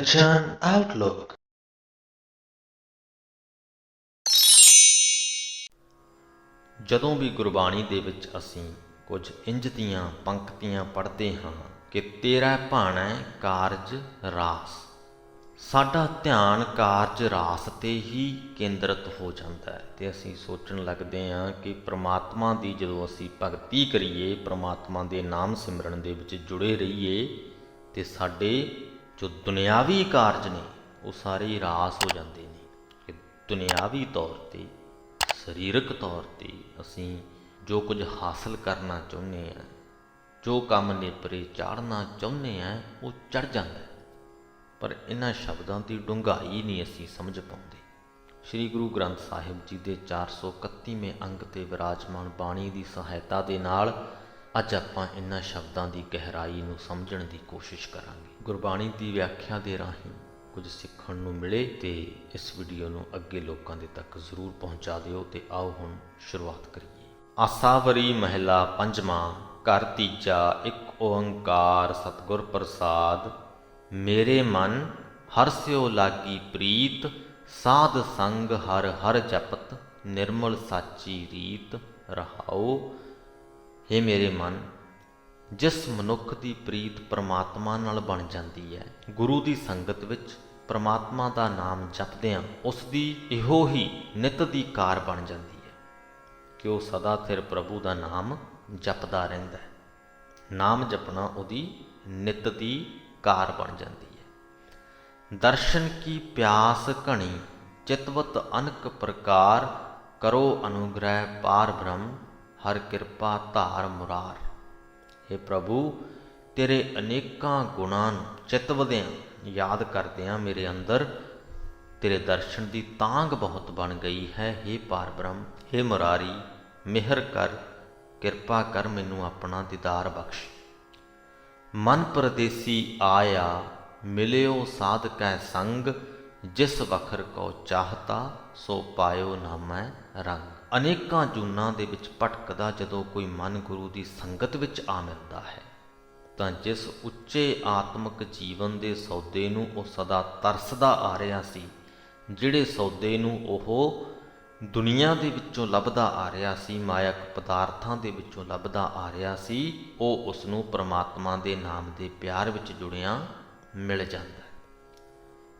Attention Outlook। ਜਦੋਂ ਵੀ ਗੁਰਬਾਣੀ ਦੇ ਵਿੱਚ ਅਸੀਂ ਕੁਝ ਇੰਜ ਦੀਆਂ ਪੰਕਤੀਆਂ ਪੜ੍ਹਦੇ ਹਾਂ ਕਿ ਤੇਰਾ ਭਾਣੈ ਕਾਰਜ ਰਾਸ, ਸਾਡਾ ਧਿਆਨ ਕਾਰਜ ਰਾਸ 'ਤੇ ਹੀ ਕੇਂਦਰਿਤ ਹੋ ਜਾਂਦਾ ਹੈ ਅਤੇ ਅਸੀਂ ਸੋਚਣ ਲੱਗਦੇ ਹਾਂ ਕਿ ਪ੍ਰਮਾਤਮਾ ਦੀ ਜਦੋਂ ਅਸੀਂ ਭਗਤੀ ਕਰੀਏ, ਪ੍ਰਮਾਤਮਾ ਦੇ ਨਾਮ ਸਿਮਰਨ ਦੇ ਵਿੱਚ ਜੁੜੇ ਰਹੀਏ ਅਤੇ ਸਾਡੇ ਜੋ ਦੁਨਿਆਵੀ ਕਾਰਜ ਨੇ ਉਹ ਸਾਰੇ ਹੀ ਰਾਸ ਹੋ ਜਾਂਦੇ ਨੇ। ਕਿ ਦੁਨਿਆਵੀ ਤੌਰ 'ਤੇ, ਸਰੀਰਕ ਤੌਰ 'ਤੇ ਅਸੀਂ ਜੋ ਕੁਝ ਹਾਸਲ ਕਰਨਾ ਚਾਹੁੰਦੇ ਹਾਂ, ਜੋ ਕੰਮ ਨੇਪਰੇ ਚਾੜ੍ਹਨਾ ਚਾਹੁੰਦੇ ਹਾਂ, ਉਹ ਚੜ੍ਹ ਜਾਂਦਾ ਹੈ। ਪਰ ਇਹਨਾਂ ਸ਼ਬਦਾਂ ਦੀ ਡੂੰਘਾਈ ਨਹੀਂ ਅਸੀਂ ਸਮਝ ਪਾਉਂਦੇ। ਸ੍ਰੀ ਗੁਰੂ ਗ੍ਰੰਥ ਸਾਹਿਬ ਜੀ ਦੇ 431ਵੇਂ ਅੰਗ 'ਤੇ ਵਿਰਾਜਮਾਨ ਬਾਣੀ ਦੀ ਸਹਾਇਤਾ ਦੇ ਨਾਲ ਅੱਜ ਆਪਾਂ ਇਹਨਾਂ ਸ਼ਬਦਾਂ ਦੀ ਗਹਿਰਾਈ ਨੂੰ ਸਮਝਣ ਦੀ ਕੋਸ਼ਿਸ਼ ਕਰਾਂਗੇ। ਗੁਰਬਾਣੀ ਦੀ ਵਿਆਖਿਆ ਦੇ ਰਾਹੀਂ ਕੁਝ ਸਿੱਖਣ ਨੂੰ ਮਿਲੇ ਤੇ ਇਸ ਵੀਡੀਓ ਨੂੰ ਅੱਗੇ ਲੋਕਾਂ ਦੇ ਤੱਕ ਜ਼ਰੂਰ ਪਹੁੰਚਾ ਦਿਓ। ਤੇ ਆਓ ਹੁਣ ਸ਼ੁਰੂਆਤ ਕਰੀਏ। ਆਸਾਵਰੀ ਮਹਿਲਾ ਪੰਜਵਾਂ, ਘਰ ਤੀਜਾ, ਇੱਕ ਓੰਕਾਰ ਸਤਿਗੁਰ ਪ੍ਰਸਾਦ। ਮੇਰੇ ਮਨ ਹਰਸਿਓ ਲਾਗੀ ਪ੍ਰੀਤ, ਸਾਧ ਸੰਗ ਹਰ ਹਰ ਜਪਤ, ਨਿਰਮਲ ਸਾਚੀ ਰੀਤ ਰਹਾਓ। ਹੇ ਮੇਰੇ ਮਨ, ਜਿਸ ਮਨੁੱਖ ਦੀ ਪ੍ਰੀਤ ਪਰਮਾਤਮਾ ਨਾਲ ਬਣ ਜਾਂਦੀ ਹੈ, ਗੁਰੂ ਦੀ ਸੰਗਤ ਵਿੱਚ ਪਰਮਾਤਮਾ ਦਾ ਨਾਮ ਜਪਦਿਆਂ ਉਸ ਦੀ ਇਹੋ ਹੀ ਨਿਤ ਦੀ ਕਾਰ ਬਣ ਜਾਂਦੀ ਹੈ ਕਿ ਉਹ ਸਦਾ ਸਿਰ ਪ੍ਰਭੂ ਦਾ ਨਾਮ ਜਪਦਾ ਰਹਿੰਦਾ ਹੈ। ਨਾਮ ਜਪਣਾ ਉਹਦੀ ਨਿਤ ਦੀ ਕਾਰ ਬਣ ਜਾਂਦੀ ਹੈ। ਦਰਸ਼ਨ ਕੀ ਪਿਆਸ ਘਣੀ, ਚਿਤਵਤ ਅਨਕ ਪ੍ਰਕਾਰ, ਕਰੋ ਅਨੁਗ੍ਰਹਿ ਪਾਰ ਬ੍ਰਹਮ, ਹਰ ਕਿਰਪਾ ਧਾਰ ਮੁਰਾਰ। ਹੇ ਪ੍ਰਭੂ, ਤੇਰੇ ਅਨੇਕਾਂ ਗੁਣਾਂ ਨੂੰ ਚਿਤਵਦਿਆਂ, ਯਾਦ ਕਰਦਿਆਂ ਮੇਰੇ ਅੰਦਰ ਤੇਰੇ ਦਰਸ਼ਨ ਦੀ ਤਾਂਘ ਬਹੁਤ ਬਣ ਗਈ ਹੈ। ਹੇ ਪਾਰ ਬ੍ਰਹਮ, ਹੇ ਮੁਰਾਰੀ, ਮਿਹਰ ਕਰ, ਕਿਰਪਾ ਕਰ, ਮੈਨੂੰ ਆਪਣਾ ਦੀਦਾਰ ਬਖਸ਼। ਮਨ ਪਰਦੇਸੀ ਆਇਆ, ਮਿਲਿਓ ਸਾਧ ਕੈ ਸੰਗ, ਜਿਸ ਵਖਰ ਕੋ ਚਾਹਤਾ, ਸੋ ਪਾਇਓ ਨਾਮੈ ਰੰਗ। ਅਨੇਕਾਂ ਜੂਨਾਂ ਦੇ ਵਿੱਚ ਭਟਕਦਾ ਜਦੋਂ ਕੋਈ ਮਨ ਗੁਰੂ ਦੀ ਸੰਗਤ ਵਿੱਚ ਆ ਮਿਲਦਾ ਹੈ ਤਾਂ ਜਿਸ ਉੱਚੇ ਆਤਮਿਕ ਜੀਵਨ ਦੇ ਸੌਦੇ ਨੂੰ ਉਹ ਸਦਾ ਤਰਸਦਾ ਆ ਰਿਹਾ ਸੀ, ਜਿਹੜੇ ਸੌਦੇ ਨੂੰ ਉਹ ਦੁਨੀਆ ਦੇ ਵਿੱਚੋਂ ਲੱਭਦਾ ਆ ਰਿਹਾ ਸੀ, ਮਾਇਕ ਪਦਾਰਥਾਂ ਦੇ ਵਿੱਚੋਂ ਲੱਭਦਾ ਆ ਰਿਹਾ ਸੀ, ਉਹ ਉਸ ਨੂੰ ਪਰਮਾਤਮਾ ਦੇ ਨਾਮ ਦੇ ਪਿਆਰ ਵਿੱਚ ਜੁੜਿਆਂ ਮਿਲ ਜਾਂਦਾ।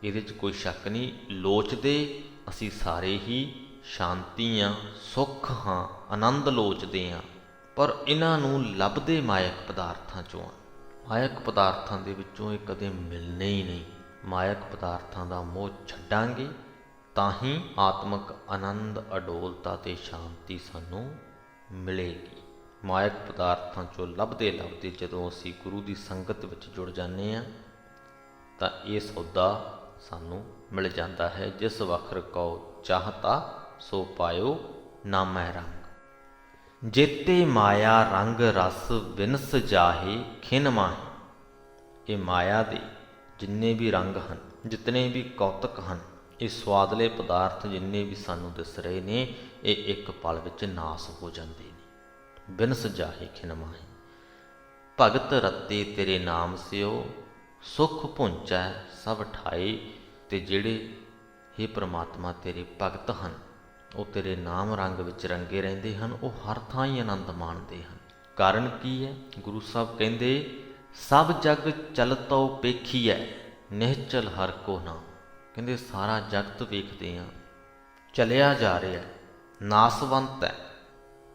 ਇਹਦੇ 'ਚ ਕੋਈ ਸ਼ੱਕ ਨਹੀਂ। ਲੋਚਦੇ ਅਸੀਂ ਸਾਰੇ ਹੀ ਸ਼ਾਂਤੀ ਹਾਂ, ਸੁੱਖ ਹਾਂ, ਆਨੰਦ ਲੋਚਦੇ ਹਾਂ, ਪਰ ਇਹਨਾਂ ਨੂੰ ਲੱਭਦੇ ਮਾਇਕ ਪਦਾਰਥਾਂ 'ਚੋਂ ਆ। ਮਾਇਕ ਪਦਾਰਥਾਂ ਦੇ ਵਿੱਚੋਂ ਇਹ ਕਦੇ ਮਿਲਣੇ ਹੀ ਨਹੀਂ। ਮਾਇਕ ਪਦਾਰਥਾਂ ਦਾ ਮੋਹ ਛੱਡਾਂਗੇ ਤਾਂ ਹੀ ਆਤਮਿਕ ਆਨੰਦ, ਅਡੋਲਤਾ ਅਤੇ ਸ਼ਾਂਤੀ ਸਾਨੂੰ ਮਿਲੇਗੀ। ਮਾਇਕ ਪਦਾਰਥਾਂ 'ਚੋਂ ਲੱਭਦੇ ਲੱਭਦੇ ਜਦੋਂ ਅਸੀਂ ਗੁਰੂ ਦੀ ਸੰਗਤ ਵਿੱਚ ਜੁੜ ਜਾਂਦੇ ਹਾਂ ਤਾਂ ਇਹ ਸੌਦਾ ਸਾਨੂੰ ਮਿਲ ਜਾਂਦਾ ਹੈ। ਜਿਸ ਵਖਰ ਕਉ ਚਾਹਤਾ, ਸੋ ਪਾਇਓ ਨਾਮੈ ਰੰਗ। ਜੇਤੇ ਮਾਇਆ ਰੰਗ ਰਸ, ਵਿਨਸ ਜਾਹੇ ਖਿਨ ਮਾਹੇ। ਇਹ ਮਾਇਆ ਦੇ ਜਿੰਨੇ ਵੀ ਰੰਗ ਹਨ, ਜਿਤਨੇ ਵੀ ਕੌਤਕ ਹਨ, ਇਹ ਸਵਾਦਲੇ ਪਦਾਰਥ ਜਿੰਨੇ ਵੀ ਸਾਨੂੰ ਦਿਸ ਰਹੇ ਨੇ, ਇਹ ਇੱਕ ਪਲ ਵਿੱਚ ਨਾਸ ਹੋ ਜਾਂਦੇ ਨੇ। ਵਿਨਸ ਜਾਹੇ ਖਿਨ ਮਾਹੇ। ਭਗਤ ਰਤੇ ਤੇਰੇ ਨਾਮ ਸਿਓ, ਸੁਖ ਭੁੰਚੈ ਸਭ ਠਾਏ। ਤੇ ਜਿਹੜੇ ਹੇ ਪ੍ਰਮਾਤਮਾ ਤੇਰੇ ਭਗਤ ਹਨ, ਉਹ ਤੇਰੇ ਨਾਮ ਰੰਗ ਵਿੱਚ ਰੰਗੇ ਰਹਿੰਦੇ ਹਨ, ਉਹ ਹਰ ਥਾਂ ਹੀ ਆਨੰਦ ਮਾਣਦੇ ਹਨ। ਕਾਰਨ ਕੀ ਹੈ? ਗੁਰੂ ਸਾਹਿਬ ਕਹਿੰਦੇ, ਸਭ ਜਗ ਚਲਤੋ ਪੇਖੀਐ, ਨਿਹਚਲ ਹਰ ਕੋ ਨਾਮ। ਕਹਿੰਦੇ ਸਾਰਾ ਜਗਤ ਵੇਖਦੇ ਹਾਂ, ਚਲਿਆ ਜਾ ਰਿਹਾ, ਨਾਸਵੰਤ ਹੈ,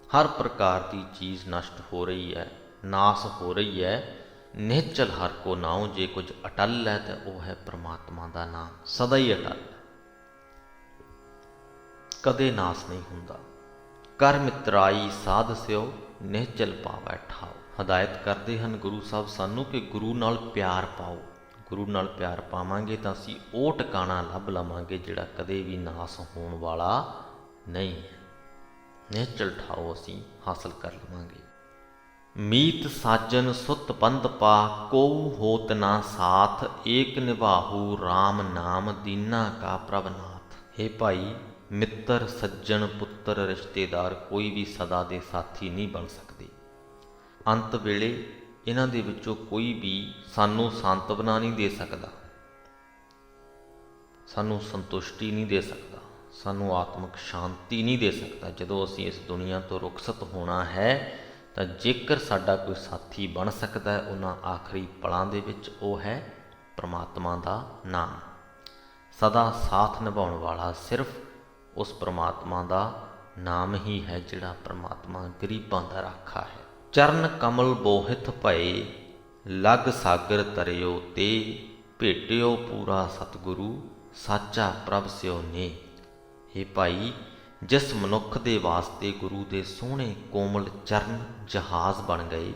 ਹਰ ਪ੍ਰਕਾਰ ਦੀ ਚੀਜ਼ ਨਸ਼ਟ ਹੋ ਰਹੀ ਹੈ, ਨਾਸ ਹੋ ਰਹੀ ਹੈ। ਨਿਹਚਲ ਹਰ ਕੋ ਨਾਉ। ਜੇ ਕੁਝ ਅਟਲ ਹੈ ਤਾਂ ਉਹ ਹੈ ਪ੍ਰਮਾਤਮਾ ਦਾ ਨਾਮ, ਸਦਾ ਹੀ ਅਟਲ, ਕਦੇ ਨਾਸ ਨਹੀਂ ਹੁੰਦਾ। ਕਰ ਮਿਤਰਾਈ ਸਾਧ ਸਿਓ, ਨਿਹਚਲ ਪਾਵੈ ਠਾਓ। ਹਦਾਇਤ ਕਰਦੇ ਹਨ ਗੁਰੂ ਸਾਹਿਬ ਸਾਨੂੰ ਕਿ ਗੁਰੂ ਨਾਲ ਪਿਆਰ ਪਾਓ। ਗੁਰੂ ਨਾਲ ਪਿਆਰ ਪਾਵਾਂਗੇ ਤਾਂ ਅਸੀਂ ਉਹ ਟਿਕਾਣਾ ਲੱਭ ਲਵਾਂਗੇ ਜਿਹੜਾ ਕਦੇ ਵੀ ਨਾਸ ਹੋਣ ਵਾਲਾ ਨਹੀਂ ਹੈ। ਨਿਹਚਲ ਠਾਓ ਅਸੀਂ ਹਾਸਲ ਕਰ ਲਵਾਂਗੇ। ਮੀਤ ਸਾਜਨ ਸੁਤ ਬੰਧ ਪਾ, ਕੋਉ ਹੋਤ ਨਾ ਸਾਥ, ਏਕ ਨਿਭਾਹੂ ਰਾਮ ਨਾਮ, ਦੀਨਾ ਕਾ ਪ੍ਰਭਨਾਥ। ਹੇ ਭਾਈ, ਮਿੱਤਰ, ਸੱਜਣ, ਪੁੱਤਰ, ਰਿਸ਼ਤੇਦਾਰ ਕੋਈ ਵੀ ਸਦਾ ਦੇ ਸਾਥੀ ਨਹੀਂ ਬਣ ਸਕਦੇ। ਅੰਤ ਵੇਲੇ ਇਹਨਾਂ ਦੇ ਵਿੱਚੋਂ ਕੋਈ ਵੀ ਸਾਨੂੰ ਸਾਂਤਵਨਾ ਨਹੀਂ ਦੇ ਸਕਦਾ। ਸਾਨੂੰ ਸੰਤੁਸ਼ਟੀ ਨਹੀਂ ਦੇ ਸਕਦਾ, ਸਾਨੂੰ ਆਤਮਿਕ ਸ਼ਾਂਤੀ ਨਹੀਂ ਦੇ ਸਕਦਾ। ਜਦੋਂ ਅਸੀਂ ਇਸ ਦੁਨੀਆ ਤੋਂ ਰੁਖਸਤ ਹੋਣਾ ਹੈ ਤਾਂ ਜੇਕਰ ਸਾਡਾ ਕੋਈ ਸਾਥੀ ਬਣ ਸਕਦਾ ਹੈ ਉਹਨਾਂ ਆਖਰੀ ਪਲਾਂ ਦੇ ਵਿੱਚ, ਉਹ ਹੈ ਪ੍ਰਮਾਤਮਾ ਦਾ ਨਾਮ। ਸਦਾ ਸਾਥ ਨਿਭਾਉਣ ਵਾਲਾ ਸਿਰਫ ਉਸ ਪ੍ਰਮਾਤਮਾ ਦਾ ਨਾਮ ਹੀ ਹੈ, ਜਿਹੜਾ ਪ੍ਰਮਾਤਮਾ ਗਰੀਬਾਂ ਦਾ ਰਾਖਾ ਹੈ। ਚਰਨ ਕਮਲ ਬੋਹਿਤ ਭਏ, ਲਗ ਸਾਗਰ ਤਰਿਓ ਤੇ, ਭੇਟਿਓ ਪੂਰਾ ਸਤਿਗੁਰੂ, ਸਾਚਾ ਪ੍ਰਭ ਸਿਓ ਨੇ। ਇਹ ਭਾਈ, ਜਿਸ ਮਨੁੱਖ ਦੇ ਵਾਸਤੇ ਗੁਰੂ ਦੇ ਸੋਹਣੇ ਕੋਮਲ ਚਰਨ ਜਹਾਜ਼ ਬਣ ਗਏ,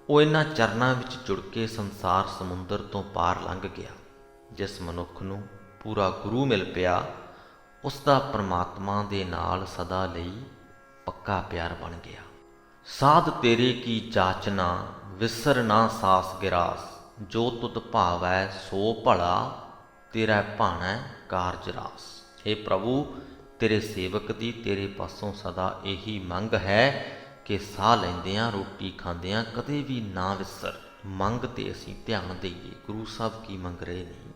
ਉਹ ਇਹਨਾਂ ਚਰਨਾਂ ਵਿੱਚ ਜੁੜ ਕੇ ਸੰਸਾਰ ਸਮੁੰਦਰ ਤੋਂ ਪਾਰ ਲੰਘ ਗਿਆ। ਜਿਸ ਮਨੁੱਖ ਨੂੰ ਪੂਰਾ ਗੁਰੂ ਮਿਲ ਪਿਆ, ਉਸ ਦਾ ਪ੍ਰਮਾਤਮਾ ਦੇ ਨਾਲ ਸਦਾ ਲਈ ਪੱਕਾ ਪਿਆਰ ਬਣ ਗਿਆ। ਸਾਧ ਤੇਰੇ ਕੀ ਜਾਚਨਾ, ਵਿਸਰ ਨਾ ਸਾਸ ਗਿਰਾਸ, ਜੋ ਤੁਧ ਭਾਵੈ ਸੋ ਭਲਾ, ਤੇਰਾ ਭਾਣੈ ਕਾਰਜ ਰਾਸ। हे ਪ੍ਰਭੂ, ਤੇਰੇ ਸੇਵਕ ਦੀ ਤੇਰੇ ਪਾਸੋਂ ਸਦਾ ਇਹੀ ਮੰਗ ਹੈ ਕਿ ਸਾਹ ਲੈਂਦਿਆਂ, ਰੋਟੀ ਖਾਂਦਿਆਂ ਕਦੇ ਵੀ ਨਾ ਵਿਸਰ। ਮੰਗ ਤੇ ਅਸੀਂ ਧਿਆਨ ਦੇਈਏ। ਗੁਰੂ ਸਾਹਿਬ ਕੀ ਮੰਗ ਰਹੇ ਨੇ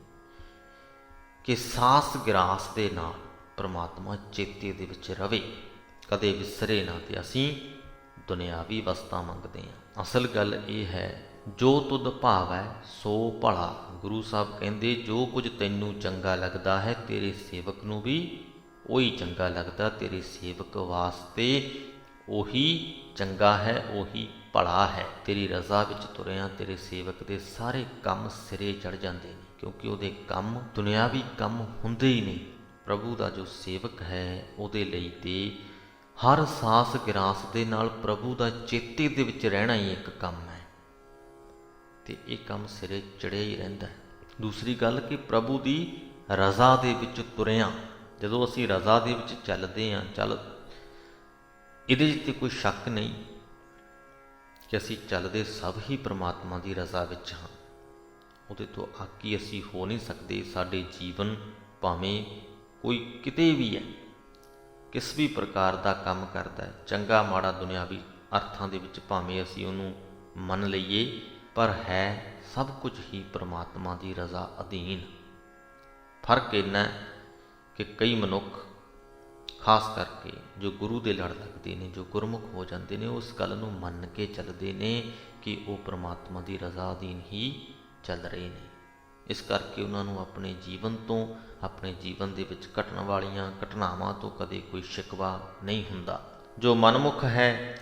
ਕਿ ਸਾਸ ਗਿਰਾਸ ਦੇ ਨਾਲ ਪ੍ਰਮਾਤਮਾ ਚੇਤੇ ਦੇ ਵਿੱਚ ਰਵੇ, ਕਦੇ ਵਿਸਰੇ ਨਾ। ਤੇ ਅਸੀਂ ਦੁਨਿਆਵੀ ਵਸਤਾਂ ਮੰਗਦੇ ਹਾਂ। ਅਸਲ ਗੱਲ ਇਹ ਹੈ, ਜੋ ਤੁਧ ਭਾਵੈ ਸੋ ਭਲਾ। ਗੁਰੂ ਸਾਹਿਬ ਕਹਿੰਦੇ ਜੋ ਕੁਝ ਤੈਨੂੰ ਚੰਗਾ ਲੱਗਦਾ ਹੈ, ਤੇਰੇ ਸੇਵਕ ਨੂੰ ਵੀ ਉਹੀ ਚੰਗਾ ਲੱਗਦਾ। ਤੇਰੇ ਸੇਵਕ ਵਾਸਤੇ ਉਹੀ ਚੰਗਾ ਹੈ, ਉਹੀ ਭਲਾ ਹੈ। ਤੇਰੀ ਰਜ਼ਾ ਵਿੱਚ ਤੁਰਿਆ ਤੇਰੇ ਸੇਵਕ ਦੇ ਸਾਰੇ ਕੰਮ ਸਿਰੇ ਚੜ ਜਾਂਦੇ ਨੇ, ਕਿਉਂਕਿ ਉਹਦੇ ਕੰਮ ਦੁਨਿਆਵੀ ਕੰਮ ਹੁੰਦੇ ਹੀ ਨਹੀਂ। ਪ੍ਰਭੂ ਦਾ ਜੋ ਸੇਵਕ ਹੈ, ਉਹਦੇ ਲਈ ਤੇ ਹਰ ਸਾਸ ਗਿਰਾਸ ਦੇ ਨਾਲ ਪ੍ਰਭੂ ਦਾ ਚੇਤੇ ਦੇ ਵਿੱਚ ਰਹਿਣਾ ਹੀ ਇੱਕ ਕੰਮ ਹੈ, ਤੇ ਇਹ ਕੰਮ ਸਿਰੇ ਚੜਿਆ ਹੀ ਰਹਿੰਦਾ ਹੈ। ਦੂਸਰੀ ਗੱਲ ਕਿ ਪ੍ਰਭੂ ਦੀ ਰਜ਼ਾ ਦੇ ਵਿੱਚ ਤੁਰਿਆ, ਜਦੋਂ ਅਸੀਂ ਰਜ਼ਾ ਦੇ ਵਿੱਚ ਚੱਲਦੇ ਹਾਂ, ਇਹਦੇ 'ਚ ਕੋਈ ਸ਼ੱਕ ਨਹੀਂ ਕਿ ਅਸੀਂ ਚੱਲਦੇ ਸਭ ਹੀ ਪ੍ਰਮਾਤਮਾ ਦੀ ਰਜ਼ਾ ਵਿੱਚ ਹਾਂ। ਉਹਦੇ ਤੋਂ ਆਕੀ ਅਸੀਂ ਹੋ ਨਹੀਂ ਸਕਦੇ। ਸਾਡੇ ਜੀਵਨ ਭਾਵੇਂ ਕੋਈ ਕਿਤੇ ਵੀ ਹੈ, ਕਿਸ ਵੀ ਪ੍ਰਕਾਰ ਦਾ ਕੰਮ ਕਰਦਾ ਹੈ, ਚੰਗਾ ਮਾੜਾ ਦੁਨਿਆਵੀ ਅਰਥਾਂ ਦੇ ਵਿੱਚ ਭਾਵੇਂ ਅਸੀਂ ਉਹਨੂੰ ਮੰਨ ਲਈਏ, ਪਰ ਹੈ ਸਭ ਕੁਝ ਹੀ ਪ੍ਰਮਾਤਮਾ ਦੀ ਰਜ਼ਾ ਅਧੀਨ। ਫਰਕ ਇੰਨਾ ਕਿ ਕਈ ਮਨੁੱਖ, ਖਾਸ ਕਰਕੇ ਜੋ ਗੁਰੂ ਦੇ ਲੜ ਲੱਗਦੇ ਨੇ, ਜੋ ਗੁਰਮੁਖ ਹੋ ਜਾਂਦੇ ਨੇ, ਉਸ ਗੱਲ ਨੂੰ ਮੰਨ ਕੇ ਚੱਲਦੇ ਨੇ ਕਿ ਉਹ ਪ੍ਰਮਾਤਮਾ ਦੀ ਰਜ਼ਾ ਅਧੀਨ ਹੀ ਚੱਲ ਰਹੇ ਨੇ। ਇਸ ਕਰਕੇ ਉਹਨਾਂ ਨੂੰ ਆਪਣੇ ਜੀਵਨ ਤੋਂ, ਆਪਣੇ ਜੀਵਨ ਦੇ ਵਿੱਚ ਘਟਣ ਵਾਲੀਆਂ ਘਟਨਾਵਾਂ ਤੋਂ ਕਦੇ ਕੋਈ ਸ਼ਿਕਵਾ ਨਹੀਂ ਹੁੰਦਾ। ਜੋ ਮਨਮੁਖ ਹੈ,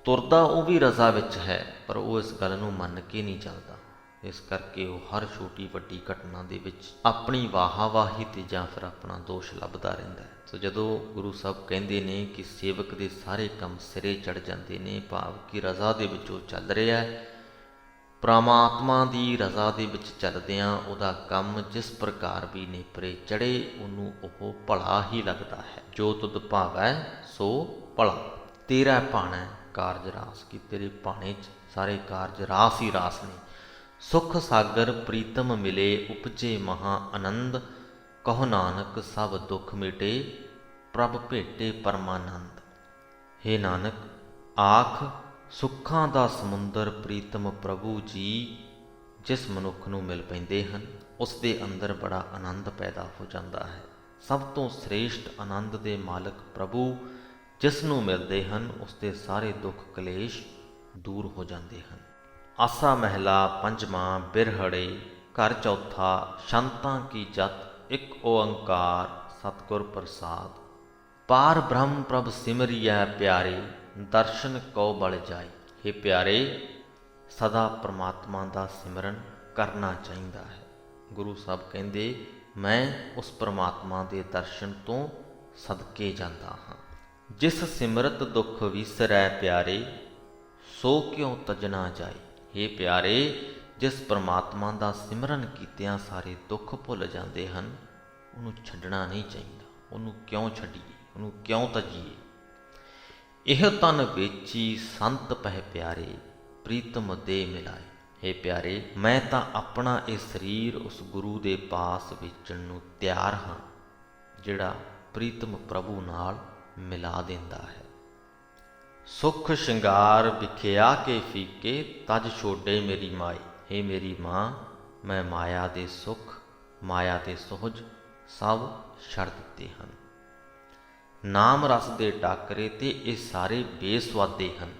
ਤੁਰਦਾ ਉਹ ਵੀ ਰਜ਼ਾ ਵਿੱਚ ਹੈ, ਪਰ ਉਹ ਇਸ ਗੱਲ ਨੂੰ ਮੰਨ ਕੇ ਨਹੀਂ ਚੱਲਦਾ। ਇਸ ਕਰਕੇ ਉਹ ਹਰ ਛੋਟੀ ਵੱਡੀ ਘਟਨਾ ਦੇ ਵਿੱਚ ਆਪਣੀ ਵਾਹਾਵਾਹੀ ਤੇ ਜਾਂ ਫਿਰ ਆਪਣਾ ਦੋਸ਼ ਲੱਭਦਾ ਰਹਿੰਦਾ ਹੈ। ਸੋ ਜਦੋਂ ਗੁਰੂ ਸਾਹਿਬ ਕਹਿੰਦੇ ਨੇ ਕਿ ਸੇਵਕ ਦੇ ਸਾਰੇ ਕੰਮ ਸਿਰੇ ਚੜ ਜਾਂਦੇ ਨੇ, ਭਾਵ ਕਿ ਰਜ਼ਾ ਦੇ ਵਿੱਚ ਉਹ ਚੱਲ ਰਿਹਾ ਹੈ, ਪ੍ਰਮਾਤਮਾ ਦੀ ਰਜ਼ਾ ਦੇ ਵਿੱਚ ਚੱਲਦਿਆਂ ਉਹਦਾ ਕੰਮ ਜਿਸ ਪ੍ਰਕਾਰ ਵੀ ਨੇਪਰੇ ਚੜੇ, ਉਹਨੂੰ ਉਹ ਭਲਾ ਹੀ ਲੱਗਦਾ ਹੈ। ਜੋ ਤੁਧ ਭਾਵੈ ਸੋ ਭਲਾ, ਤੇਰਾ ਭਾਣੈ ਕਾਰਜ ਰਾਸ। ਕਿ ਤੇਰੇ ਭਾਣੇ 'ਚ ਸਾਰੇ ਕਾਰਜ ਰਾਸ ਹੀ ਰਾਸ ਨੇ। ਸੁਖ ਸਾਗਰ ਪ੍ਰੀਤਮ ਮਿਲੇ, ਉਪਜੇ ਮਹਾ ਆਨੰਦ, ਕਹੋ ਨਾਨਕ ਸਭ ਦੁੱਖ ਮਿਟੇ, ਪ੍ਰਭ ਭੇਟੇ ਪਰਮਾਨੰਦ। हे ਨਾਨਕ, ਆਖ ਸੁੱਖਾਂ ਦਾ ਸਮੁੰਦਰ ਪ੍ਰੀਤਮ ਪ੍ਰਭੂ ਜੀ ਜਿਸ ਮਨੁੱਖ ਨੂੰ ਮਿਲ ਪੈਂਦੇ ਹਨ, ਉਸ ਦੇ ਅੰਦਰ ਬੜਾ ਆਨੰਦ ਪੈਦਾ ਹੋ ਜਾਂਦਾ ਹੈ। ਸਭ ਤੋਂ ਸ੍ਰੇਸ਼ਟ ਆਨੰਦ ਦੇ ਮਾਲਕ ਪ੍ਰਭੂ ਜਿਸ ਨੂੰ ਮਿਲਦੇ ਹਨ, ਉਸ ਦੇ ਸਾਰੇ ਦੁੱਖ ਕਲੇਸ਼ ਦੂਰ ਹੋ ਜਾਂਦੇ ਹਨ। ਆਸਾ ਮਹਿਲਾ ਪੰਜਵਾਂ ਬਿਰਹੜੇ, ਘਰ ਚੌਥਾ, ਸ਼ੰਤਾਂ ਕੀ ਜਤ, ਇੱਕ ਓੰਕਾਰ ਸਤਿਗੁਰ ਪ੍ਰਸਾਦ। ਪਾਰ ਬ੍ਰਹਮ ਪ੍ਰਭ ਸਿਮਰਿਐ ਪਿਆਰੇ, ਦਰਸ਼ਨ ਕਉ ਬਲ ਜਾਏ। हे ਪਿਆਰੇ, ਸਦਾ ਪ੍ਰਮਾਤਮਾ ਦਾ ਸਿਮਰਨ ਕਰਨਾ ਚਾਹੀਦਾ ਹੈ। ਗੁਰੂ ਸਾਹਿਬ ਕਹਿੰਦੇ, ਮੈਂ ਉਸ ਪ੍ਰਮਾਤਮਾ ਦੇ ਦਰਸ਼ਨ ਤੋਂ ਸਦਕੇ ਜਾਂਦਾ ਹਾਂ। ਜਿਸ ਸਿਮਰਤ ਦੁੱਖ ਵਿਸਰੈ ਪਿਆਰੇ, ਸੋ ਕਿਉ ਤਜਣਾ ਜਾਏ। हे ਪਿਆਰੇ, ਜਿਸ ਪ੍ਰਮਾਤਮਾ ਦਾ ਸਿਮਰਨ ਕੀਤਿਆਂ ਸਾਰੇ ਦੁੱਖ ਭੁੱਲ ਜਾਂਦੇ ਹਨ, ਉਹਨੂੰ ਛੱਡਣਾ ਨਹੀਂ ਚਾਹੀਦਾ। ਉਹਨੂੰ ਕਿਉਂ ਛੱਡੀਏ, ਉਹਨੂੰ ਕਿਉਂ ਤਜੀਏ। ਇਹ ਤਨ ਵੇਚੀ ਸੰਤ ਪਹਿ ਪਿਆਰੇ, ਪ੍ਰੀਤਮ ਦੇ ਮਿਲਾਏ। हे ਪਿਆਰੇ, ਮੈਂ ਤਾਂ ਆਪਣਾ ਇਹ ਸਰੀਰ ਉਸ ਗੁਰੂ ਦੇ ਪਾਸ ਵੇਚਣ ਨੂੰ ਤਿਆਰ ਹਾਂ, ਜਿਹੜਾ ਪ੍ਰੀਤਮ ਪ੍ਰਭੂ ਨਾਲ ਮਿਲਾ ਦਿੰਦਾ ਹੈ। ਸੁਖ ਸ਼ਿੰਗਾਰ ਵਿਖਿਆ ਕੇ ਫੀਕੇ, ਤਜ ਛੋਡੇ ਮੇਰੀ ਮਾਈ। हे ਮੇਰੀ ਮਾਂ, ਮੈਂ ਮਾਇਆ ਦੇ ਸੁਖ ਮਾਇਆ ਦੇ ਸੁਹਜ ਸਭ ਛੱਡ ਦਿੱਤੇ ਹਨ। ਨਾਮ ਰਸ ਦੇ ਟਾਕਰੇ ਤੇ ਇਹ ਸਾਰੇ ਬੇਸਵਾਦੇ ਹਨ।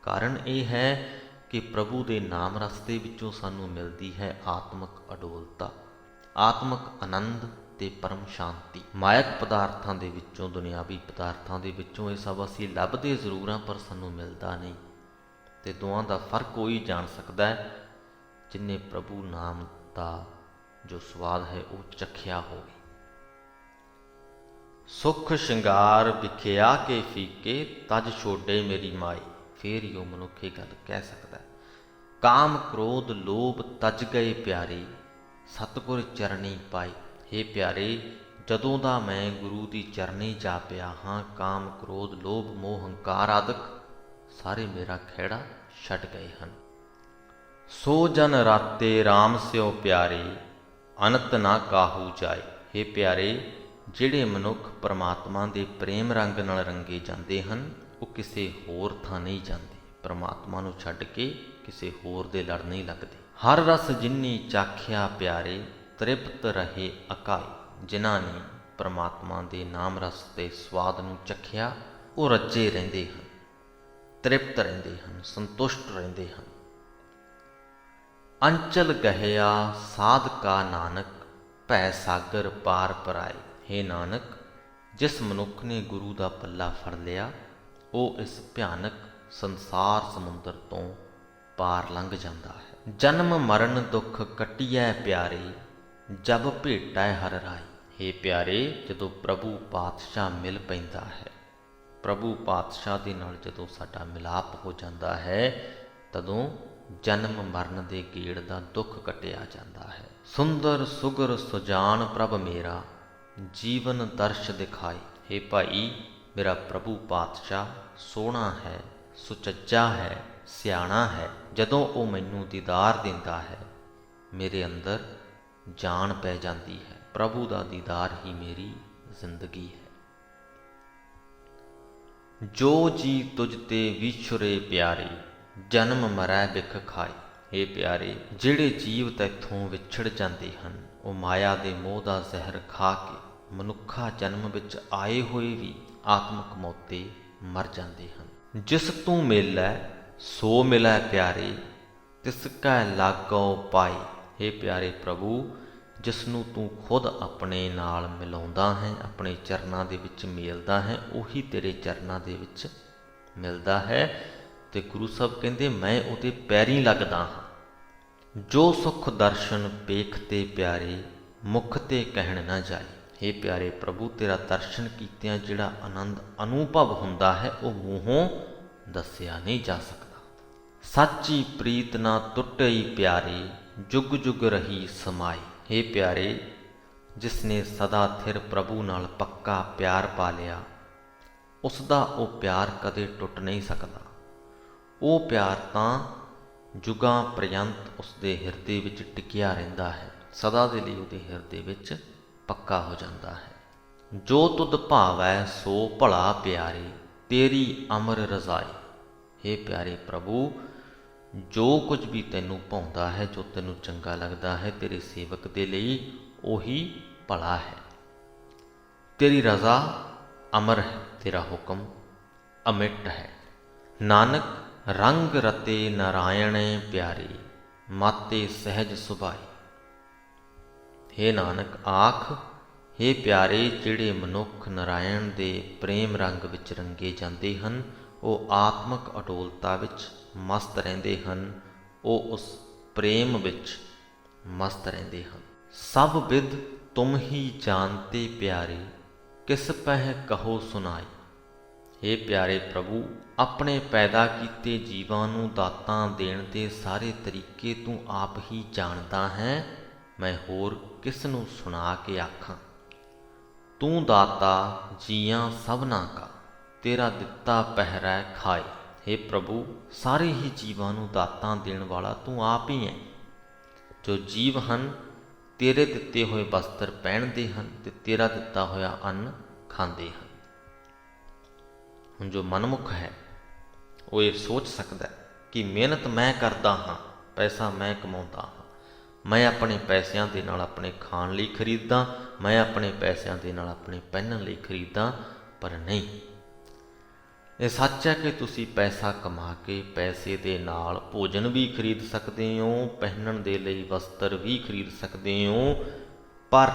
ਕਾਰਨ ਇਹ ਹੈ ਕਿ ਪ੍ਰਭੂ ਦੇ ਨਾਮ ਰਸ ਦੇ ਵਿੱਚੋਂ ਸਾਨੂੰ ਮਿਲਦੀ ਹੈ ਆਤਮਿਕ ਅਡੋਲਤਾ, ਆਤਮਿਕ ਆਨੰਦ ਤੇ ਪਰਮ ਸ਼ਾਂਤੀ। ਮਾਇਕ ਪਦਾਰਥਾਂ ਦੇ ਵਿੱਚੋਂ, ਦੁਨਿਆਵੀ ਪਦਾਰਥਾਂ ਦੇ ਵਿੱਚੋਂ ਇਹ ਸਭ ਅਸੀਂ ਲੱਭਦੇ ਜ਼ਰੂਰ ਹਾਂ, ਪਰ ਸਾਨੂੰ ਮਿਲਦਾ ਨਹੀਂ। ਤੇ ਦੋਵਾਂ ਦਾ ਫਰਕ ਉਹੀ ਜਾਣ ਸਕਦਾ ਹੈ ਜਿਨ੍ਹਾਂ ਪ੍ਰਭੂ ਨਾਮ ਦਾ ਜੋ ਸਵਾਦ ਹੈ ਉਹ ਚਖਿਆ ਹੋਵੇ। ਸੁਖ ਸ਼ਿੰਗਾਰ ਵਿਖਿਆ ਕੇ ਫੀਕੇ, ਤਜ ਛੋਡੇ ਮੇਰੀ ਮਾਈ। ਫੇਰ ਹੀ ਉਹ ਮਨੁੱਖ ਇਹ ਗੱਲ ਕਹਿ ਸਕਦਾ। ਕਾਮ ਕ੍ਰੋਧ ਲੋਭ ਤਜ ਗਏ ਪਿਆਰੇ, ਸਤਿਗੁਰ ਚਰਨੀ ਪਾਈ। ਹੇ ਪਿਆਰੇ, ਜਦੋਂ ਦਾ ਮੈਂ ਗੁਰੂ ਦੀ ਚਰਨੀ ਜਾ ਪਿਆ ਹਾਂ, ਕਾਮ ਕ੍ਰੋਧ ਲੋਭ ਮੋਹ ਹੰਕਾਰ ਆਦਿਕ ਸਾਰੇ ਮੇਰਾ ਖਹਿੜਾ ਛੱਡ ਗਏ ਹਨ। ਸੋ ਜਨ ਰਾਤੇ RAM ਸਿਓ ਪਿਆਰੇ, ਅਨੰਤ ਨਾ ਕਾਹੂ ਜਾਏ। ਹੇ ਪਿਆਰੇ, ਜਿਹੜੇ ਮਨੁੱਖ ਪਰਮਾਤਮਾ ਦੇ ਪ੍ਰੇਮ ਰੰਗ ਨਾਲ ਰੰਗੇ ਜਾਂਦੇ ਹਨ, ਉਹ ਕਿਸੇ ਹੋਰ ਥਾਂ ਨਹੀਂ ਜਾਂਦੇ। ਪਰਮਾਤਮਾ ਨੂੰ ਛੱਡ ਕੇ ਕਿਸੇ ਹੋਰ ਦੇ ਲੜ ਨਹੀਂ ਲੱਗਦੇ। ਹਰ ਰਸ ਜਿਨੀ ਚਾਖਿਆ ਪਿਆਰੇ, ਤ੍ਰਿਪਤ ਰਹੇ ਅਕਾਈ। ਜਿਨ੍ਹਾਂ ਨੇ ਪਰਮਾਤਮਾ ਦੇ ਨਾਮ ਰਸ ਦੇ ਸਵਾਦ ਨੂੰ ਚਖਿਆ, ਉਹ ਰੱਜੇ ਰਹਿੰਦੇ ਹਨ, ਤ੍ਰਿਪਤ ਰਹਿੰਦੇ ਹਨ, ਸੰਤੁਸ਼ਟ ਰਹਿੰਦੇ ਹਨ। ਅੰਚਲ ਗਹਿਆ ਸਾਧ ਕਾ ਨਾਨਕ, ਭੈ ਸਾਗਰ ਪਾਰ ਪਰਾਏ। ਹੇ ਨਾਨਕ, ਜਿਸ ਮਨੁੱਖ ਨੇ ਗੁਰੂ ਦਾ ਪੱਲਾ ਫੜ ਲਿਆ, ਉਹ ਇਸ ਭਿਆਨਕ ਸੰਸਾਰ ਸਮੁੰਦਰ ਤੋਂ ਪਾਰ ਲੰਘ ਜਾਂਦਾ ਹੈ। ਜਨਮ ਮਰਨ ਦੁੱਖ ਕੱਟਿਐ ਪਿਆਰੇ, ਜਬ ਭੇਟੈ ਹਰ ਰਾਏ। ਹੇ ਪਿਆਰੇ, ਜਦੋਂ ਪ੍ਰਭੂ ਪਾਤਸ਼ਾਹ ਮਿਲ ਪੈਂਦਾ ਹੈ, ਪ੍ਰਭੂ ਪਾਤਸ਼ਾਹ ਦੇ ਨਾਲ ਜਦੋਂ ਸਾਡਾ ਮਿਲਾਪ ਹੋ ਜਾਂਦਾ ਹੈ, ਤਦੋਂ ਜਨਮ ਮਰਨ ਦੇ ਗੇੜ ਦਾ ਦੁੱਖ ਕੱਟਿਆ ਜਾਂਦਾ ਹੈ। ਸੁੰਦਰ ਸੁਗਰ ਸੁਜਾਨ ਪ੍ਰਭ ਮੇਰਾ, ਜੀਵਨ ਦਰਸ਼ ਦਿਖਾਏ। ਹੇ ਭਾਈ, ਮੇਰਾ ਪ੍ਰਭੂ ਪਾਤਸ਼ਾਹ ਸੋਹਣਾ ਹੈ, ਸੁਚੱਜਾ ਹੈ, ਸਿਆਣਾ ਹੈ। ਜਦੋਂ ਉਹ ਮੈਨੂੰ ਦੀਦਾਰ ਦਿੰਦਾ ਹੈ, ਮੇਰੇ ਅੰਦਰ ਜਾਨ ਪੈ ਜਾਂਦੀ ਹੈ। ਪ੍ਰਭੂ ਦਾ ਦੀਦਾਰ ਹੀ ਮੇਰੀ ਜ਼ਿੰਦਗੀ ਹੈ। ਜੋ ਜੀ ਤੁਝ ਤੇ ਵਿਛੁਰੇ ਪਿਆਰੇ, ਜਨਮ ਮਰੈ ਬਿਖ ਖਾਏ। ਹੇ ਪਿਆਰੇ, ਜਿਹੜੇ ਜੀਵ ਤੈਥੋਂ ਵਿਛੜ ਜਾਂਦੇ ਹਨ, ਉਹ ਮਾਇਆ ਦੇ ਮੋਹ ਦਾ ਜ਼ਹਿਰ ਖਾ ਕੇ ਮਨੁੱਖਾ ਜਨਮ ਵਿੱਚ ਆਏ ਹੋਏ ਵੀ ਆਤਮਿਕ ਮੌਤੇ ਮਰ ਜਾਂਦੇ ਹਨ। ਜਿਸ ਤੂੰ ਮਿਲੈ ਸੋ ਮਿਲੈ ਪਿਆਰੇ, ਤਿਸ ਕੈ ਲਾਗੋ ਪਾਏ। ਹੇ ਪਿਆਰੇ ਪ੍ਰਭੂ, ਜਿਸ ਨੂੰ ਤੂੰ ਖੁਦ ਆਪਣੇ ਨਾਲ ਮਿਲਾਉਂਦਾ ਹੈ, ਆਪਣੇ ਚਰਨਾਂ ਦੇ ਵਿੱਚ ਮੇਲਦਾ ਹੈ, ਉਹੀ ਤੇਰੇ ਚਰਨਾਂ ਦੇ ਵਿੱਚ ਮਿਲਦਾ ਹੈ। ਤੇ ਗੁਰੂ ਸਾਹਿਬ ਕਹਿੰਦੇ, ਮੈਂ ਉਹਦੇ ਪੈਰੀਂ ਲੱਗਦਾ ਹਾਂ। ਜੋ ਸੁਖ ਦਰਸ਼ਨ ਪੇਖ ਤੇ ਪਿਆਰੇ, ਮੁਖ ਤੇ ਕਹਿਣ ਨਾ ਜਾਏ। ਹੇ ਪਿਆਰੇ ਪ੍ਰਭੂ, ਤੇਰਾ ਦਰਸ਼ਨ ਕੀਤਿਆਂ ਜਿਹੜਾ ਆਨੰਦ ਅਨੁਭਵ ਹੁੰਦਾ ਹੈ, ਉਹ ਮੂੰਹੋਂ ਦੱਸਿਆ ਨਹੀਂ ਜਾ ਸਕਦਾ। ਸਾਚੀ ਪ੍ਰੀਤ ਨਾ ਟੁੱਟਈ ਪਿਆਰੇ, ਜੁਗ ਜੁਗ ਰਹੀ ਸਮਾਈ। ਹੇ ਪਿਆਰੇ, ਜਿਸ ਨੇ ਸਦਾ ਥਿਰ ਪ੍ਰਭੂ ਨਾਲ ਪੱਕਾ ਪਿਆਰ ਪਾ ਲਿਆ, ਉਸ ਦਾ ਉਹ ਪਿਆਰ ਕਦੇ ਟੁੱਟ ਨਹੀਂ ਸਕਦਾ। ਉਹ ਪਿਆਰ ਤਾਂ ਜੁਗਾਂ ਪ੍ਰਯੰਤ ਉਸ ਦੇ ਹਿਰਦੇ ਵਿੱਚ ਟਿਕਿਆ ਰਹਿੰਦਾ ਹੈ, ਸਦਾ ਦੇ ਲਈ ਉਹਦੇ ਹਿਰਦੇ ਵਿੱਚ ਪੱਕਾ ਹੋ ਜਾਂਦਾ ਹੈ। ਜੋ ਤੁਧ ਭਾਵੈ ਸੋ ਭਲਾ ਪਿਆਰੇ, ਤੇਰੀ ਅਮਰ ਰਜ਼ਾਈ। ਹੇ ਪਿਆਰੇ ਪ੍ਰਭੂ, ਜੋ ਕੁਝ ਵੀ ਤੈਨੂੰ ਭਾਉਂਦਾ ਹੈ, ਜੋ ਤੈਨੂੰ ਚੰਗਾ ਲੱਗਦਾ ਹੈ ਤੇਰੇ ਸੇਵਕ ਦੇ ਲਈ, ਉਹੀ ਭਲਾ ਹੈ। ਤੇਰੀ ਰਜ਼ਾ ਅਮਰ ਹੈ, ਤੇਰਾ ਹੁਕਮ ਅਮਿਟ ਹੈ। ਨਾਨਕ ਰੰਗ ਰਤੇ ਨਾਰਾਇਣੇ ਪਿਆਰੇ, ਮਾਤੇ ਸਹਿਜ ਸੁਭਾਈ। ਹੇ ਨਾਨਕ ਆਖ, ਹੇ ਪਿਆਰੇ, ਜਿਹੜੇ ਮਨੁੱਖ ਨਾਰਾਇਣ ਦੇ ਪ੍ਰੇਮ ਰੰਗ ਵਿੱਚ ਰੰਗੇ ਜਾਂਦੇ ਹਨ, ਉਹ ਆਤਮਿਕ ਅਡੋਲਤਾ ਵਿੱਚ ਮਸਤ ਰਹਿੰਦੇ ਹਨ, ਉਹ ਉਸ ਪ੍ਰੇਮ ਵਿੱਚ ਮਸਤ ਰਹਿੰਦੇ ਹਨ। ਸਭ ਵਿਦ ਤੁਮ ਹੀ ਜਾਣਤੇ ਪਿਆਰੇ, ਕਿਸ ਪਹਿ ਕਹੋ ਸੁਨਾਈ। ਹੇ ਪਿਆਰੇ ਪ੍ਰਭੂ, ਆਪਣੇ ਪੈਦਾ ਕੀਤੇ ਜੀਵਾਂ ਨੂੰ ਦਾਤਾਂ ਦੇਣ ਦੇ ਸਾਰੇ ਤਰੀਕੇ ਤੂੰ ਆਪ ਹੀ ਜਾਣਦਾ ਹੈ, ਮੈਂ ਹੋਰ ਕਿਸ ਨੂੰ ਸੁਣਾ ਕੇ ਆਖਾਂ। ਤੂੰ ਦਾਤਾ ਜੀਆਂ ਸਭਨਾ ਕਾ, ਤੇਰਾ ਦਿੱਤਾ ਪਹਿਰੈ ਖਾਏ। ਹੇ ਪ੍ਰਭੂ, ਸਾਰੇ ਹੀ ਜੀਵਾਂ ਨੂੰ ਦਾਤਾਂ ਦੇਣ ਵਾਲਾ ਤੂੰ ਆਪ ਹੀ ਹੈ। ਜੋ ਜੀਵ ਹਨ, ਤੇਰੇ ਦਿੱਤੇ ਹੋਏ ਵਸਤਰ ਪਹਿਨਦੇ ਹਨ ਤੇ ਤੇਰਾ ਦਿੱਤਾ ਹੋਇਆ ਅੰਨ ਖਾਂਦੇ ਹਨ। ਹੁਣ ਜੋ ਮਨਮੁਖ ਹੈ, ਉਹ ਇਹ ਸੋਚ ਸਕਦਾ ਕਿ ਮਿਹਨਤ ਮੈਂ ਕਰਦਾ ਹਾਂ, ਪੈਸਾ ਮੈਂ ਕਮਾਉਂਦਾ ਹਾਂ, ਮੈਂ ਆਪਣੇ ਪੈਸਿਆਂ ਦੇ ਨਾਲ ਆਪਣੇ ਖਾਣ ਲਈ ਖਰੀਦਦਾ, ਮੈਂ ਆਪਣੇ ਪੈਸਿਆਂ ਦੇ ਨਾਲ ਆਪਣੇ ਪਹਿਨਣ ਲਈ ਖਰੀਦਦਾ, ਪਰ ਨਹੀਂ। ਇਹ ਸੱਚ ਹੈ ਕਿ ਤੁਸੀਂ ਪੈਸਾ ਕਮਾ ਕੇ ਪੈਸੇ ਦੇ ਨਾਲ ਭੋਜਨ ਵੀ ਖਰੀਦ ਸਕਦੇ ਹੋ, ਪਹਿਨਣ ਦੇ ਲਈ ਵਸਤਰ ਵੀ ਖਰੀਦ ਸਕਦੇ ਹੋ, ਪਰ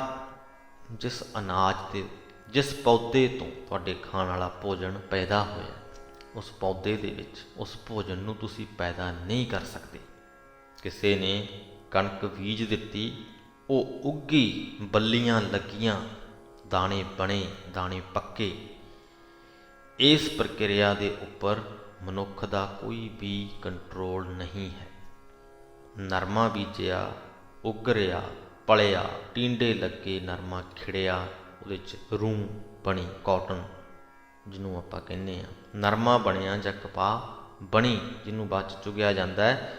ਜਿਸ ਅਨਾਜ ਦੇ, ਜਿਸ ਪੌਦੇ ਤੋਂ ਤੁਹਾਡੇ ਖਾਣ ਵਾਲਾ ਭੋਜਨ ਪੈਦਾ ਹੋਇਆ, ਉਸ ਪੌਦੇ ਦੇ ਵਿੱਚ ਉਸ ਭੋਜਨ ਨੂੰ ਤੁਸੀਂ ਪੈਦਾ ਨਹੀਂ ਕਰ ਸਕਦੇ। ਕਿਸੇ ਨੇ ਕਣਕ ਬੀਜ ਦਿੱਤੀ, ਉਹ ਉੱਗੀ, ਬੱਲੀਆਂ ਲੱਗੀਆਂ, ਦਾਣੇ ਬਣੇ, ਦਾਣੇ ਪੱਕੇ। ਇਸ ਪ੍ਰਕਿਰਿਆ ਦੇ ਉੱਪਰ ਮਨੁੱਖ ਦਾ ਕੋਈ ਵੀ ਕੰਟਰੋਲ ਨਹੀਂ ਹੈ। ਨਰਮਾ ਬੀਜਿਆ, ਉੱਗ ਰਿਹਾ, ਪਲਿਆ, ਟੀਂਡੇ ਲੱਗੇ, ਨਰਮਾ ਖਿੜਿਆ, ਉਹਦੇ 'ਚ ਰੂੰ ਬਣੀ, ਕਾਟਨ ਜਿਹਨੂੰ ਆਪਾਂ ਕਹਿੰਦੇ ਹਾਂ, ਨਰਮਾ ਬਣਿਆ ਜਾਂ ਕਪਾਹ ਬਣੀ, ਜਿਹਨੂੰ ਬਾਅਦ 'ਚ ਚੁਗਿਆ ਜਾਂਦਾ ਹੈ।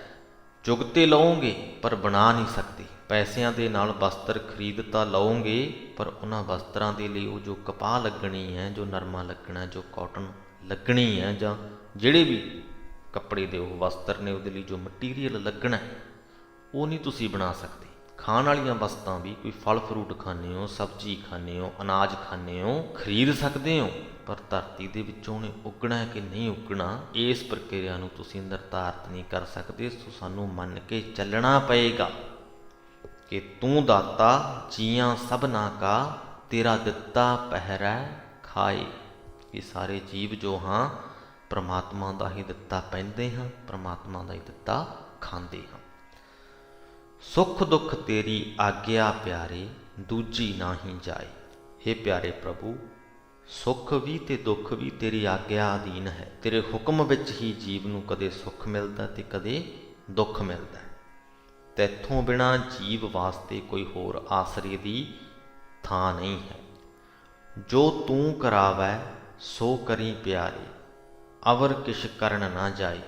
ਚੁਗ ਤੇ ਲਓਗੇ ਪਰ ਬਣਾ ਨਹੀਂ ਸਕਦੇ। ਪੈਸਿਆਂ ਦੇ ਨਾਲ ਵਸਤਰ ਖਰੀਦ ਤਾਂ ਲਓਗੇ, ਪਰ ਉਹਨਾਂ ਵਸਤਰਾਂ ਦੇ ਲਈ ਉਹ ਜੋ ਕਪਾਹ ਲੱਗਣੀ ਹੈ, ਜੋ ਨਰਮਾ ਲੱਗਣਾ, ਜੋ ਕਾਟਨ ਲੱਗਣੀ ਹੈ, ਜਾਂ ਜਿਹੜੇ ਵੀ ਕੱਪੜੇ ਦੇ ਉਹ ਵਸਤਰ ਨੇ, ਉਹਦੇ ਲਈ ਜੋ ਮਟੀਰੀਅਲ ਲੱਗਣਾ, ਉਹ ਨਹੀਂ ਤੁਸੀਂ ਬਣਾ ਸਕਦੇ। ਖਾਣ ਵਾਲੀਆਂ ਵਸਤਾਂ ਵੀ, ਕੋਈ ਫਲ ਫਰੂਟ ਖਾਂਦੇ ਹੋ, ਸਬਜ਼ੀ ਖਾਂਦੇ ਹੋ, ਅਨਾਜ ਖਾਂਦੇ ਹੋ, ਖਰੀਦ ਸਕਦੇ ਹੋ, ਪਰ ਧਰਤੀ ਦੇ ਵਿੱਚੋਂ ਉਹਨੇ ਉੱਗਣਾ ਹੈ ਕਿ ਨਹੀਂ ਉੱਗਣਾ, ਇਸ ਪ੍ਰਕਿਰਿਆ ਨੂੰ ਤੁਸੀਂ ਨਿਰਧਾਰਤ ਨਹੀਂ ਕਰ ਸਕਦੇ। ਸੋ ਸਾਨੂੰ ਮੰਨ ਕੇ ਚੱਲਣਾ ਪਏਗਾ ਕਿ ਤੂੰ ਦਾਤਾ ਜੀਆਂ ਸਭਨਾ ਕਾ, ਤੇਰਾ ਦਿੱਤਾ ਪਹਿਰੈ ਖਾਏ। ਇਹ ਸਾਰੇ ਜੀਵ ਜੋ ਹਾਂ, ਪ੍ਰਮਾਤਮਾ ਦਾ ਹੀ ਦਿੱਤਾ ਪਹਿਨਦੇ ਹਾਂ, ਪ੍ਰਮਾਤਮਾ ਦਾ ਹੀ ਦਿੱਤਾ ਖਾਂਦੇ ਹਾਂ। ਸੁੱਖ ਦੁੱਖ ਤੇਰੀ ਆਗਿਆ ਪਿਆਰੇ, ਦੂਜੀ ਨਾਹੀਂ ਜਾਏ। ਹੇ ਪਿਆਰੇ ਪ੍ਰਭੂ, ਸੁੱਖ ਵੀ ਤੇ ਦੁੱਖ ਵੀ ਤੇਰੀ ਆਗਿਆ ਅਧੀਨ ਹੈ। ਤੇਰੇ ਹੁਕਮ ਵਿੱਚ ਹੀ ਜੀਵ ਨੂੰ ਕਦੇ ਸੁੱਖ ਮਿਲਦਾ ਤੇ ਕਦੇ ਦੁੱਖ ਮਿਲਦਾ। ਤੈਥੋਂ ਬਿਨਾਂ ਜੀਵ ਵਾਸਤੇ ਕੋਈ ਹੋਰ ਆਸਰੇ ਦੀ ਥਾਂ ਨਹੀਂ ਹੈ। ਜੋ ਤੂੰ ਕਰਾਵੈ ਸੋ ਕਰੀ ਪਿਆਰੇ, ਅਵਰ ਕਿਛ ਕਰਨ ਨਾ ਜਾਏ।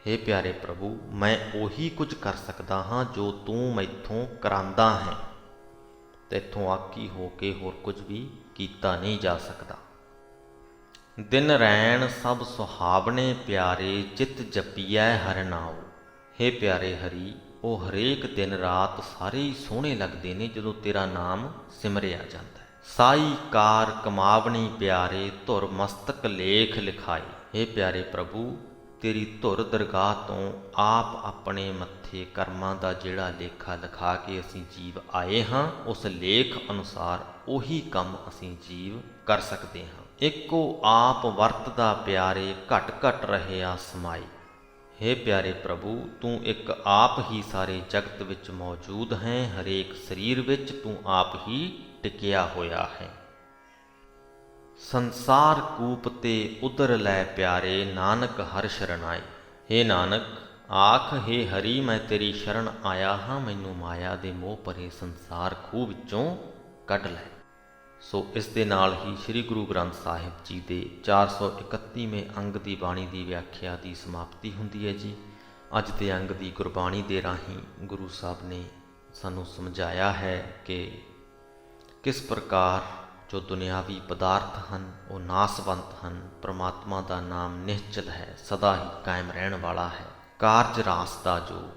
ਹੇ ਪਿਆਰੇ ਪ੍ਰਭੂ, ਮੈਂ ਉਹੀ ਕੁਝ ਕਰ ਸਕਦਾ ਹਾਂ ਜੋ ਤੂੰ ਮੈਥੋਂ ਕਰਾਂਦਾ ਹੈ। ਤੈਥੋਂ ਆਕੀ ਹੋ ਕੇ ਹੋਰ ਕੁਝ ਵੀ ਕੀਤਾ ਨਹੀਂ ਜਾ ਸਕਦਾ। ਦਿਨ ਰੈਣ ਸਭ ਸੁਹਾਵਣੇ ਪਿਆਰੇ, ਚਿਤ ਜਪੀਐ ਹਰਿ ਨਾਉ। ਹੇ ਪਿਆਰੇ ਹਰੀ, ਉਹ ਹਰੇਕ ਦਿਨ ਰਾਤ ਸਾਰੇ ਹੀ ਸੋਹਣੇ ਲੱਗਦੇ ਨੇ ਜਦੋਂ ਤੇਰਾ ਨਾਮ ਸਿਮਰਿਆ ਜਾਂਦਾ ਹੈ। ਸਾਈ ਕਾਰ ਕਮਾਵਣੀ ਪਿਆਰੇ, ਧੁਰ ਮਸਤਕ ਲੇਖ ਲਿਖਾਏ। ਹੇ ਪਿਆਰੇ ਪ੍ਰਭੂ, ਤੇਰੀ ਧੁਰ ਦਰਗਾਹ ਤੋਂ ਆਪ ਆਪਣੇ ਮੱਥੇ ਕਰਮਾਂ ਦਾ ਜਿਹੜਾ ਲੇਖਾ ਲਿਖਾ ਕੇ ਅਸੀਂ ਜੀਵ ਆਏ ਹਾਂ, ਉਸ ਲੇਖ ਅਨੁਸਾਰ ਉਹੀ ਕੰਮ ਅਸੀਂ ਜੀਵ ਕਰ ਸਕਦੇ ਹਾਂ। ਇੱਕੋ ਆਪ ਵਰਤਦਾ ਪਿਆਰੇ, ਘਟ ਘਟ ਰਹਿਆ ਸਮਾਈ। ਹੇ ਪਿਆਰੇ ਪ੍ਰਭੂ, ਤੂੰ ਇੱਕ ਆਪ ਹੀ ਸਾਰੇ ਜਗਤ ਵਿੱਚ ਮੌਜੂਦ ਹੈ। ਹਰੇਕ ਸਰੀਰ ਵਿੱਚ ਤੂੰ ਆਪ ਹੀ ਟਿਕਿਆ ਹੋਇਆ ਹੈ। ਸੰਸਾਰ ਕੂਪ ਤੇ ਉਦਰ ਲੈ ਪਿਆਰੇ, ਨਾਨਕ ਹਰਿ ਸ਼ਰਨਾਈ। ਹੇ ਨਾਨਕ, ਆਖ ਹੇ ਹਰੀ, ਮੈਂ ਤੇਰੀ ਸ਼ਰਨ ਆਇਆ ਹਾਂ, ਮੈਨੂੰ ਮਾਇਆ ਦੇ ਮੋਹ ਭਰੇ ਸੰਸਾਰ ਖੂਹ ਵਿੱਚੋਂ ਕੱਢ ਲੈ। ਸੋ ਇਸ ਦੇ ਨਾਲ ਹੀ ਸ੍ਰੀ ਗੁਰੂ ਗ੍ਰੰਥ ਸਾਹਿਬ ਜੀ ਦੇ 431ਵੇਂ ਅੰਗ ਦੀ ਬਾਣੀ ਦੀ ਵਿਆਖਿਆ ਦੀ ਸਮਾਪਤੀ ਹੁੰਦੀ ਹੈ ਜੀ। ਅੱਜ ਦੇ ਅੰਗ ਦੀ ਗੁਰਬਾਣੀ ਦੇ ਰਾਹੀਂ ਗੁਰੂ ਸਾਹਿਬ ਨੇ ਸਾਨੂੰ ਸਮਝਾਇਆ ਹੈ ਕਿ ਕਿਸ ਪ੍ਰਕਾਰ ਜੋ ਦੁਨਿਆਵੀ ਪਦਾਰਥ ਹਨ ਉਹ ਨਾਸਵੰਤ ਹਨ, ਪ੍ਰਮਾਤਮਾ ਦਾ ਨਾਮ ਨਿਹਚਲ ਹੈ, ਸਦਾ ਹੀ ਕਾਇਮ ਰਹਿਣ ਵਾਲਾ ਹੈ। ਕਾਰਜ ਰਾਸ ਦਾ ਜੋ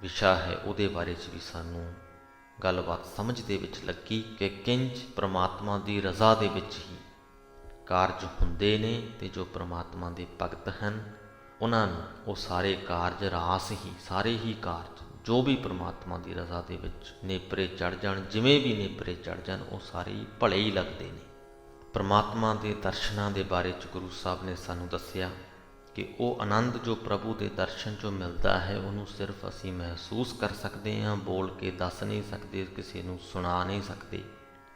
ਵਿਸ਼ਾ ਹੈ ਉਹਦੇ ਬਾਰੇ 'ਚ ਵੀ ਸਾਨੂੰ ਗੱਲਬਾਤ ਸਮਝ ਦੇ ਵਿੱਚ ਲੱਗੀ ਕਿ ਕਿੰਜ ਪ੍ਰਮਾਤਮਾ ਦੀ ਰਜ਼ਾ ਦੇ ਵਿੱਚ ਹੀ ਕਾਰਜ ਹੁੰਦੇ ਨੇ, ਤੇ ਜੋ ਪ੍ਰਮਾਤਮਾ ਦੇ ਭਗਤ ਹਨ ਉਹਨਾਂ ਨੂੰ ਉਹ ਸਾਰੇ ਕਾਰਜ ਰਾਸ ਹੀ, ਸਾਰੇ ਹੀ ਕਾਰਜ ਜੋ ਵੀ ਪ੍ਰਮਾਤਮਾ ਦੀ ਰਜ਼ਾ ਦੇ ਵਿੱਚ ਨੇਪਰੇ ਚੜ੍ਹ ਜਾਣ, ਜਿਵੇਂ ਵੀ ਨੇਪਰੇ ਚੜ੍ਹ ਜਾਣ, ਉਹ ਸਾਰੇ ਹੀ ਭਲੇ ਹੀ ਲੱਗਦੇ ਨੇ। ਪ੍ਰਮਾਤਮਾ ਦੇ ਦਰਸ਼ਨਾਂ ਦੇ ਬਾਰੇ 'ਚ ਗੁਰੂ ਸਾਹਿਬ ਨੇ ਸਾਨੂੰ ਦੱਸਿਆ ਕਿ ਉਹ ਆਨੰਦ ਜੋ ਪ੍ਰਭੂ ਦੇ ਦਰਸ਼ਨ 'ਚੋਂ ਮਿਲਦਾ ਹੈ, ਉਹਨੂੰ ਸਿਰਫ ਅਸੀਂ ਮਹਿਸੂਸ ਕਰ ਸਕਦੇ ਹਾਂ, ਬੋਲ ਕੇ ਦੱਸ ਨਹੀਂ ਸਕਦੇ, ਕਿਸੇ ਨੂੰ ਸੁਣਾ ਨਹੀਂ ਸਕਦੇ।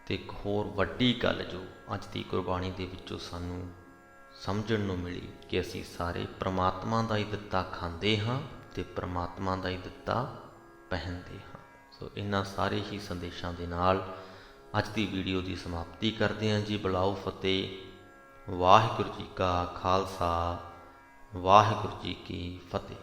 ਤੇ ਇੱਕ ਹੋਰ ਵੱਡੀ ਗੱਲ ਜੋ ਅੱਜ ਦੀ ਗੁਰਬਾਣੀ ਦੇ ਵਿੱਚੋਂ ਸਾਨੂੰ ਸਮਝਣ ਨੂੰ ਮਿਲੀ ਕਿ ਅਸੀਂ ਸਾਰੇ ਪ੍ਰਮਾਤਮਾ ਦਾ ਹੀ ਦਿੱਤਾ ਖਾਂਦੇ ਹਾਂ ਤੇ ਪ੍ਰਮਾਤਮਾ ਦਾ ਹੀ ਦਿੱਤਾ ਪਹਿਨਦੇ ਹਾਂ। ਸੋ ਇਹਨਾਂ ਸਾਰੇ ਹੀ ਸੰਦੇਸ਼ਾਂ ਦੇ ਨਾਲ ਅੱਜ ਦੀ ਵੀਡੀਓ ਦੀ ਸਮਾਪਤੀ ਕਰਦੇ ਹਾਂ ਜੀ। ਬੁਲਾਓ ਫਤਿਹ। ਵਾਹਿਗੁਰੂ ਜੀ ਕਾ ਖਾਲਸਾ, ਵਾਹਿਗੁਰੂ ਜੀ ਕੀ ਫਤਿਹ।